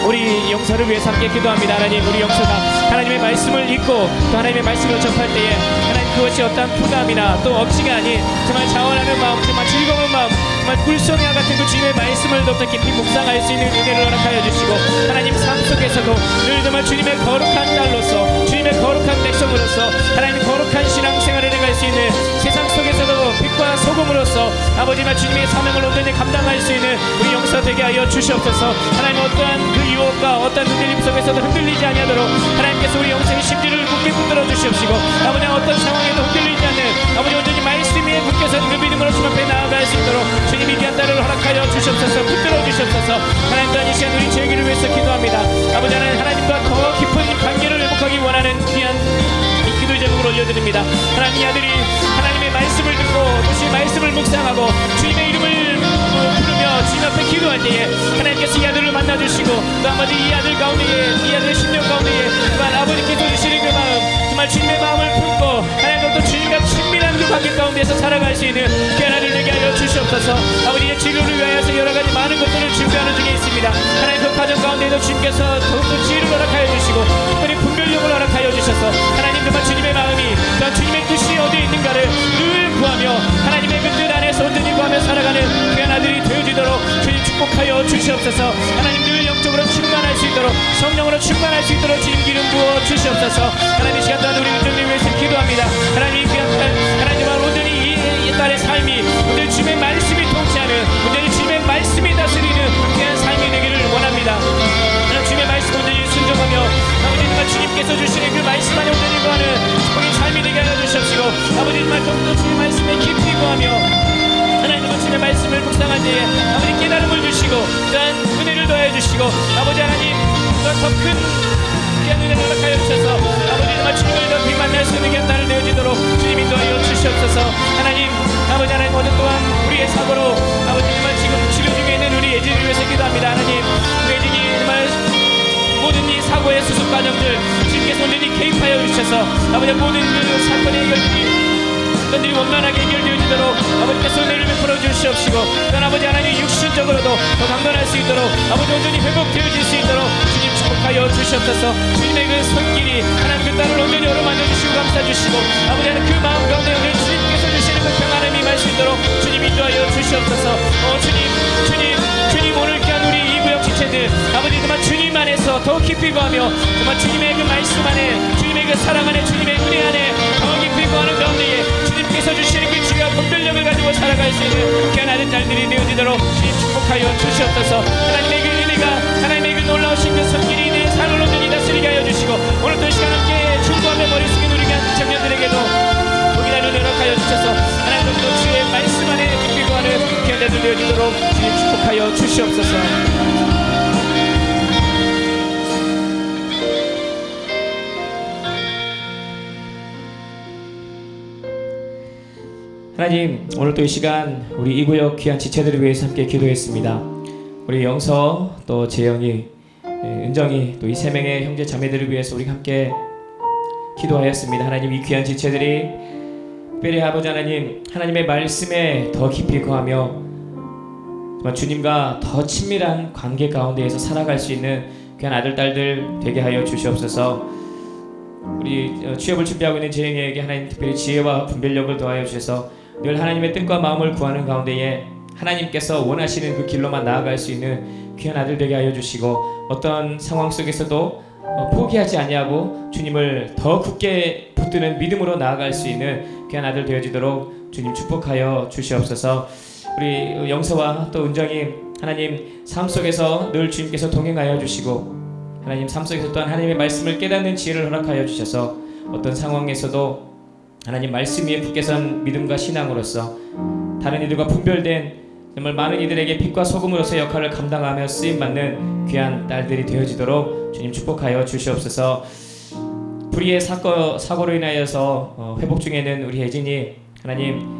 우리 영서를 위해서 함께 기도합니다. 하나님, 우리 영서가 하나님의 말씀을 읽고 또 하나님의 말씀을 접할 때에 하나님, 그것이 어떠한 부담이나 또 억지가 아닌 정말 자원하는 마음, 정말 즐거운 마음, 정말 꿀송이와 같은 그 주님의 말씀을 더 깊이 묵상할 수 있는 은혜를 허락하여 주시고, 하나님 삶 속에서도 늘 정말 주님의 거룩한 딸로서, 주님의 거룩한 백성으로서 하나님 거룩한 신앙생활을 해갈 수 있는, 세상 속에서도 빛과 소금으로서 아버지와 주님의 사명을 온전히 감당할 수 있는 우리 영서 되게 하여 주시옵소서. 하나님, 어떠한 그 유혹과 어떠한 흔들림 속에서도 흔들리지 아니하도록 하나님께서 우리 영성의 심지를 굳게 붙들어 주시옵시고, 아버지 어떤 상황에도 흔들리지 않는 아버지 온전히 말씀 위에 굳게서 그 믿음으로 주님 앞에 나아갈 수 있도록 주님이 귀한 딸을 허락하여 주시옵소서. 붙들어 주시옵소서. 하나님, 또한 이 시간 우리 죄기를 위해서 기도합니다. 아버지 하나님, 하나님과 더 깊은 관계를 회복하기 원하는 귀한 이 기도의 제목을 올려드립니다. 하나님, 이 아들이 하나님의 말씀을 듣고 또 말씀을 묵상하고 주님의 이름을 부르며 주님 앞에 기도할 때에 하나님께서 이 아들을 만나주시고, 또 아버지 이 아들 가운데에, 이 아들의 심령 가운데에 정말 아버지께서 주시는 그 마음, 정말 주님의 마음을 품고 하나님, 또 주님과 친밀한 그 관계 가운데서 살아갈 수 있는 귀한 아들 되게 하여 주시옵소서. 아버지의 진로를 위하여서 여러 가지 많은 것들을 준비하는 중에 있습니다. 하나님, 그 가정 가운데에도 주님께서 더욱더 지혜를 허락하여 주시고 특별히 분별력을 허락하여 주셔서 하나님, 정말 주님의 마음이 또 주님의 뜻이 어디에 있는가를 늘 구하며 하나님의 그 뜻 안에서 온전히 구하며 살아가는 귀한 아들이 되어지도록 주님 축복하여 주시옵소서. 하나님, 늘 영적으로 충만할 수 있도록, 성령으로 충만할 수 있도록 주님 기름 부어 주시옵소서. 하나님, 이 시간 또한 우리 은정을 위해서 기도합니다. 하나님, 귀한 딸, 하나님, 온전히 이 딸의 삶이 온전히 주님의 말씀이 통치하는, 온전히 주님의 말씀이 다스리는 귀한 삶이 되기를 원합니다. 하나님, 주님의 말씀 온전히 순종하며 아버지 정말 주님께서 주시는 그 말씀 안에 온전히 구하는 축복의 삶이 되게 하여 주시옵시고, 아버지 정말 더욱더 주님의 말씀에 깊이 구하며 하나님, 정말 주님의 말씀을 묵상할 때에 아버지 깨달음을 주시고 또한 은혜를 더해 주시고, 아버지 하나님, 더큰 귀한 은혜를 허락하여 주셔서 아버지 정말 주님을 더 만날 수 있는 귀한 날을 되어지도록 주님 인도하여 주시옵소서. 하나님, 아버지 하나님, 오늘 또한 우리의 사고로 아버지 정말 지금 치료 중에 있는 우리 애진을 위해서 기도합니다. 하나님, 우리 애진이 정말 모든 이 사고의 수습 과정들 주님께서 온전히 개입하여 주셔서 아버지 모든 그 사건의 해결들이 건들이 원만하게 해결되어지도록 아버지께서 은혜를 베풀어 주시옵시고, 또한 아버지 하나님 육신적으로도 더 강건할 수 있도록 아버지 온전히 회복되어질 수 있도록 주님 축복하여 주시옵소서. 주님의 그 손길이 하나님 그 딸을 온전히 어루만져 주시고 감싸 주시고, 아버지 하나님 그 마음 가운데 오늘 주님께서 주시는 그 평안함이 임할 수 있도록 주님 인도하여 주시옵소서. 주님 오늘 귀한 우리 이 구역 지체들 아버지 정말 주님 안에서 더 깊이 구하며 정말 주님의 그 말씀 안에, 주님의 그 사랑 안에, 주님의 은혜 안에 더 깊이 구하는 가운데에 주님께서 주시는 그 지혜와 분별력을 가지고 살아갈 수 있는 귀한 아들 딸들이 되어지도록 주님 축복하여 주시옵소서. 하나님의 그 은혜가, 하나님의 그 놀라우신 그 손길이 내 삶을 온전히 다스리게 하여 주시고, 오늘 또 시간 함께 중보하며 머리 숙인 우리 귀한 청년들에게도 복이라는 은혜를 허락하여 주셔서 하나님, 또 주의 말씀 안에 깊이 구하는 귀한 자들 되어지도록 주님 축복하여 주시옵소서. 하나님, 오늘 또 이 시간 우리 이 구역 귀한 지체들을 위해서 함께 기도했습니다. 우리 영서, 또 재영이, 은정이, 또 이 세 명의 형제 자매들을 위해서 우리 함께 기도하였습니다. 하나님, 이 귀한 지체들이 특별히 아버지 하나님, 하나님의 말씀에 더 깊이 거하며 정말 주님과 더 친밀한 관계 가운데에서 살아갈 수 있는 귀한 아들, 딸들 되게 하여 주시옵소서. 우리 취업을 준비하고 있는 재영이에게 하나님 특별히 지혜와 분별력을 더하여 주셔서 늘 하나님의 뜻과 마음을 구하는 가운데에 하나님께서 원하시는 그 길로만 나아갈 수 있는 귀한 아들 되게 하여 주시고, 어떤 상황 속에서도 포기하지 아니하고 주님을 더 굳게 붙드는 믿음으로 나아갈 수 있는 귀한 아들 되어지도록 주님 축복하여 주시옵소서. 우리 영서와 또 은정이 하나님 삶 속에서 늘 주님께서 동행하여 주시고 하나님 삶 속에서 또한 하나님의 말씀을 깨닫는 지혜를 허락하여 주셔서 어떤 상황에서도 하나님 말씀 위에 굳게 선 믿음과 신앙으로서 다른 이들과 분별된 정말 많은 이들에게 빛과 소금으로서 역할을 감당하며 쓰임받는 귀한 딸들이 되어지도록 주님 축복하여 주시옵소서. 불의의 사고로 인하여서 회복 중에는 우리 혜진이 하나님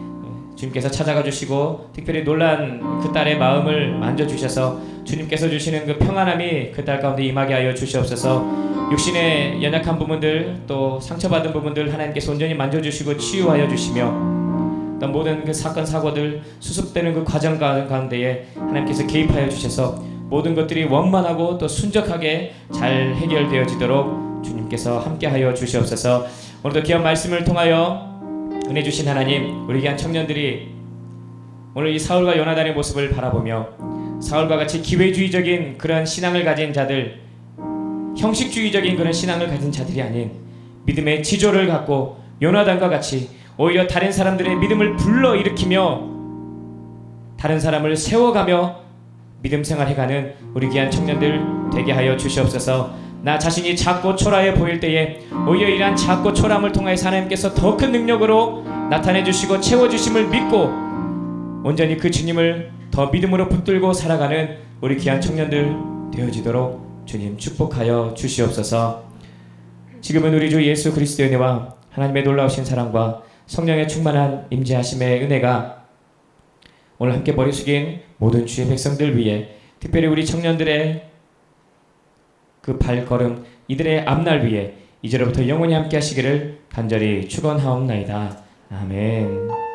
주님께서 찾아가 주시고 특별히 놀란 그 딸의 마음을 만져주셔서 주님께서 주시는 그 평안함이 그 딸 가운데 임하게 하여 주시옵소서. 육신의 연약한 부분들 또 상처받은 부분들 하나님께서 온전히 만져주시고 치유하여 주시며 또 모든 그 사건 사고들 수습되는 그 과정 가운데에 하나님께서 개입하여 주셔서 모든 것들이 원만하고 또 순적하게 잘 해결되어지도록 주님께서 함께하여 주시옵소서. 오늘도 귀한 말씀을 통하여 은혜 주신 하나님, 우리 귀한 청년들이 오늘 이 사울과 요나단의 모습을 바라보며 사울과 같이 기회주의적인 그런 신앙을 가진 자들, 형식주의적인 그런 신앙을 가진 자들이 아닌 믿음의 지조를 갖고 요나단과 같이 오히려 다른 사람들의 믿음을 불러일으키며 다른 사람을 세워가며 믿음 생활해가는 우리 귀한 청년들 되게 하여 주시옵소서. 나 자신이 작고 초라해 보일 때에 오히려 이러한 작고 초라함을 통하여서 하나님께서 더 큰 능력으로 나타내 주시고 채워주심을 믿고 온전히 그 주님을 더 믿음으로 붙들고 살아가는 우리 귀한 청년들 되어지도록 주님 축복하여 주시옵소서. 지금은 우리 주 예수 그리스도의 은혜와 하나님의 놀라우신 사랑과 성령의 충만한 임재하심의 은혜가 오늘 함께 머리 숙인 모든 주의 백성들 위해 특별히 우리 청년들의 그 발걸음 이들의 앞날 위에 이제로부터 영원히 함께 하시기를 간절히 축원하옵나이다. 아멘.